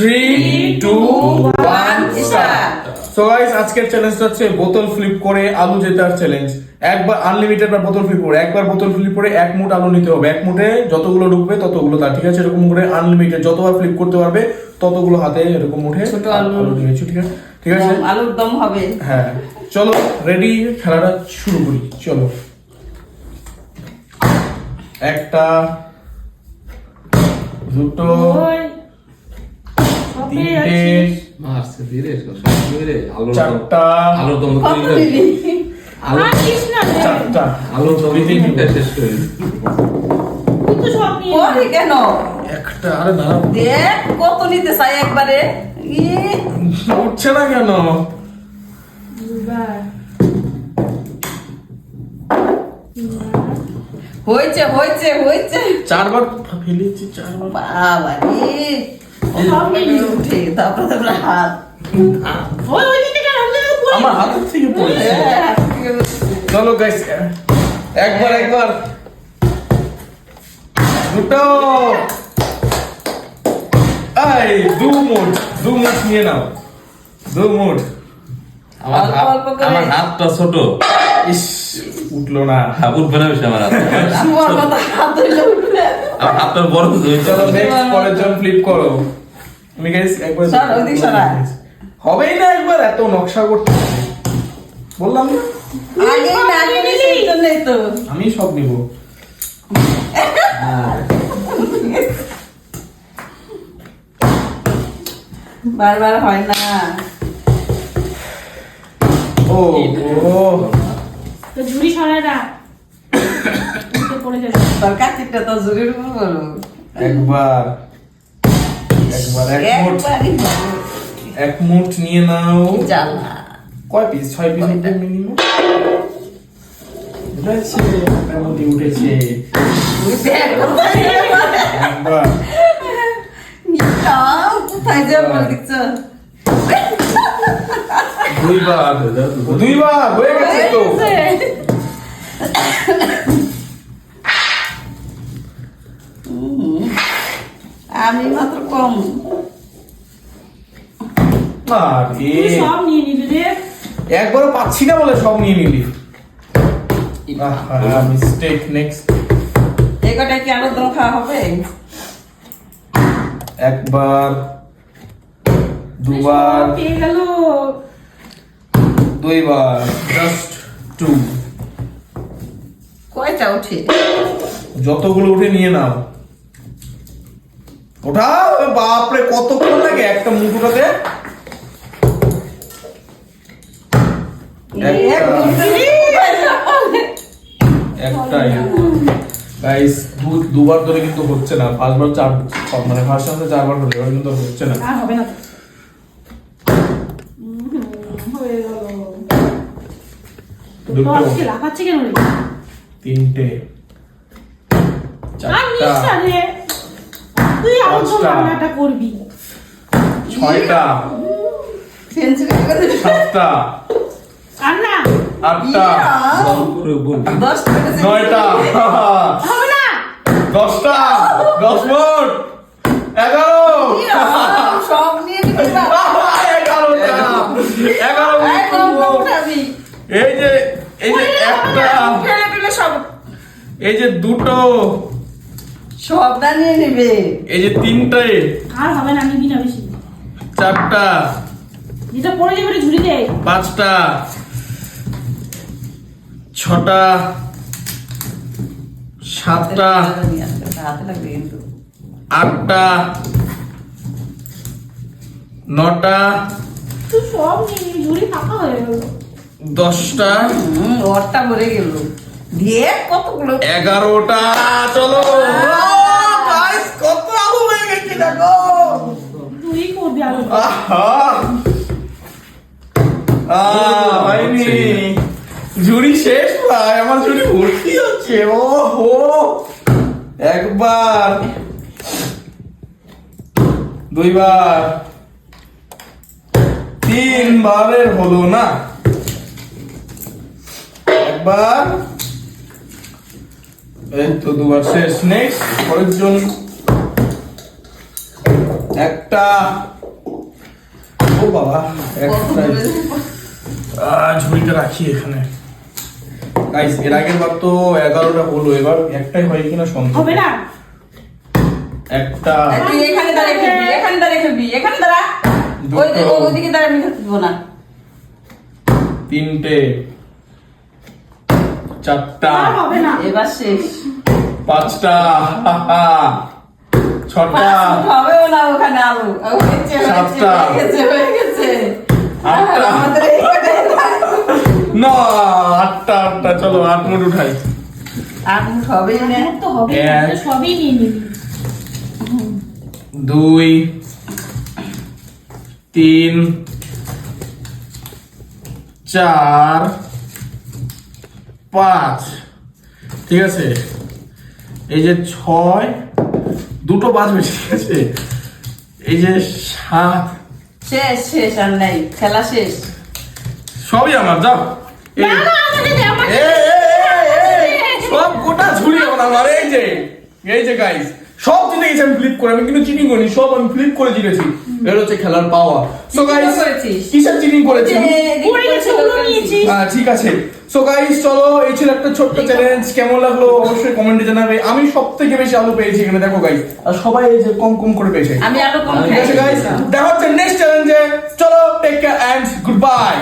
3, 2, 1 start. So guys, আজকের চ্যালেঞ্জটা হচ্ছে বোতল ফ্লিপ করে আলু জেতার চ্যালেঞ্জ। একবার আনলিমিটেড বার বোতল ফ্লিপ করে, একবার বোতল ফ্লিপ করে এক মুঠ আলু নিতে হবে। এক মুঠে যতগুলো ঢুকবে ততগুলো তার, ঠিক আছে? এরকম করে আনলিমিটেড যতবার ফ্লিপ করতে পারবে ততগুলো হাতে এরকম মুঠে ছোট আলু নিয়েছো, ঠিক আছে? আলুর দম হবে। হ্যাঁ, চলো রেডি, খেলাটা শুরু করি। চলো, একটা, দুটো, তিনটে, মারছে ধীরে ধীরে চারটা, আলুর দম কত দিলি? চারটা, আলুর দম তিনটা শেষ করে পরে কেন? একটা। আরে দাঁড়াও, দেখ কত নিতে চাই একবারে। উঠছে না কেন? হয়েছে হয়েছে হয়েছে। চারবার ফেলেছি, চারবার। বাবা রে, উঠে তারপরে হাত। আমার হাতের থেকে পড়েছে। চলো গাইস, একবার একবার, দুটো, এই দু মুঠ নিয়ে নাও, দু মুঠ। আমার হাতটা ছোট, ইস, উঠলো না। উঠবে না বেশি আমার হাত। আমার কথা হাত ধরে উঠবে। আমার হাতটা বড় তো চলো নেক্সট, পরের জন ফ্লিপ করো। তুমি গাইস একবার সর, ওদিক সরা। হবেই না একবার, এত নকশা করতে হবে। বললাম না আগে না নিলি সেই জন্যই তো। আমি সব নিব। বারবার হয় না। ও তো ঝুড়ি সরায় না পড়ে যাবে। তোর কাচিটা তো জুড়ির উপর বলো। একবার একবার এক মুঠ, একবারই বলো। এক মুঠ নিয়ে নাও। জ্বালা। কয় পিস? 6 পিস উঠবে মিনিমাম। উঠেছে, মোটামুটি উঠেছে। একবার, কোথায় যে বল দিচ্ছ? দুইবার, দুইবার হয়ে গেছে তো। আমি মাত্র কম। আরে তুই সব নিয়ে নিবি রে। একবারও পাচ্ছি না বলে সব নিয়ে নিলি। মিস্টেক। নেক্সট, এই কটা কি আলুর দম খাওয়া হবে? একবার, দুবার, সব পেয়ে গেল। দুইবার, জাস্ট টু। কয়টা উঠে? যতগুলো উঠে নিয়ে নাও। ওঠা, বাপরে কতক্ষণ লাগে একটা মুঠ উঠাতে? একটাই গাইস, দুবার ধরে কিন্তু হচ্ছে না। ফার্স্টবার চার, মানে ফার্স্ট চান্সে চারবার হলো, এবার কিন্তু হচ্ছে না। আর হবে না তো। হয়ে গেল। তো দুটো, আজকে লাফাচ্ছে কেন রে? তিনটে, আর নিস চারটা, না রে। তুই আলুর দম পাঁচটা, রান্নাটা করবি। ছয়টা, সেঞ্চুরি করে দিবি। সাতটা, আর না আটটা, করে বল 10 টাকা নয়টা, হবে না। 10টা, 10 মোট, 11, সব নিয়ে নিবি না। 11টা, 11 এই মোট কম মোট। উঠাবি। এই যে একটা, ফেলে দিলে সব এই যে দুটো, সবটা নিয়ে নিবে। এই যে তিনটে, আর হবে না, নিবি না বেশি। চারটা, যেটা পড়ে যাবে ওটা ঝুড়ি দে। পাঁচটা, ছটা, সাতটা, হাতে লাগবে কিন্তু। আটটা, নটা, তুই সব নিয়ে নিবি, ঝুড়ি ফাঁকা হয়ে গেল। 10টা, ওরটা ভরে গেল। দিয়ে কতগুলো 11টা। চলো গাইস, কত আলু হয়ে গেছে দেখো। তুই করবি আলু দম। আহা, হয়নি। ঝুড়ি শেষ ভাই, আমার ঝুড়ি ভর্তি হচ্ছে। ও হো, একবার, দুইবার, তিনবারের হলো না। একবার, এই তো দুবার শেষ। নেক্সট, পরের জন। একটা, ও বাবা একটা, ঝুড়িটা রাখি এখানে। গাইস এর আগের বার তো 11টা হলো, এবার একটাই হয় কিনা সন্দেহ। হবে না একটা, তুই এখানে দাঁড়িয়ে খেলবি, এখানে দাঁড়িয়ে খেলবি, এখানে দাঁড়া। ওইদিকে দাঁড়া, আমি খেলতে দেবো না। তিনটে, চারটা, আর হবে না এবার শেষ। পাঁচটা, ছটা, হবেও না ওখানে আলু। হয়েছে, সাতটা। হয়ে গেছে। আটটা। আমাদের এই কটাই না। না, আটটা, চলো 8 মুঠ উঠাই। আর মুঠ হবেই না। আমার তো হবে না, এক। তো সবই নিয়ে নিবি 2, 3, 4, 5, ঠিক আছে। এই যে 6, দুটো বাজবে, ঠিক আছে। এই যে 7, শেষ শেষ, আর নাই, খেলা শেষ। সবই আমার, যাও। এই- না না আমাকে দে আমাকে এ, সব গোটা ঝুড়ি আমার। এই যে গাইস, সব জিতে গেছি আমি ফ্লিপ করে। আমি কিন্তু চিটিং করিনি, সব আমি ফ্লিপ করে জিতেছি। এর হচ্ছে খেলার পাওয়া। সো গাইস, করেছিস? কিসের চিটিং করেছি? পড়ে গেছে ওগুলো নিয়েছিস হ্যাঁ ঠিক আছে। সো গাইস চলো, এই ছিল একটা ছোট্ট চ্যালেঞ্জ। কেমন লাগলো অবশ্যই কমেন্টে জানাবে। আমি সবথেকে বেশি আলু পেয়েছি এখানে, দেখো গাইস, আর সবাই এই যে কম কম করে পেয়েছে। আমি আরো কম ঠিক আছে গাইস, দেখা হচ্ছে নেক্সট চ্যালেঞ্জে। চলো, take care and good bye.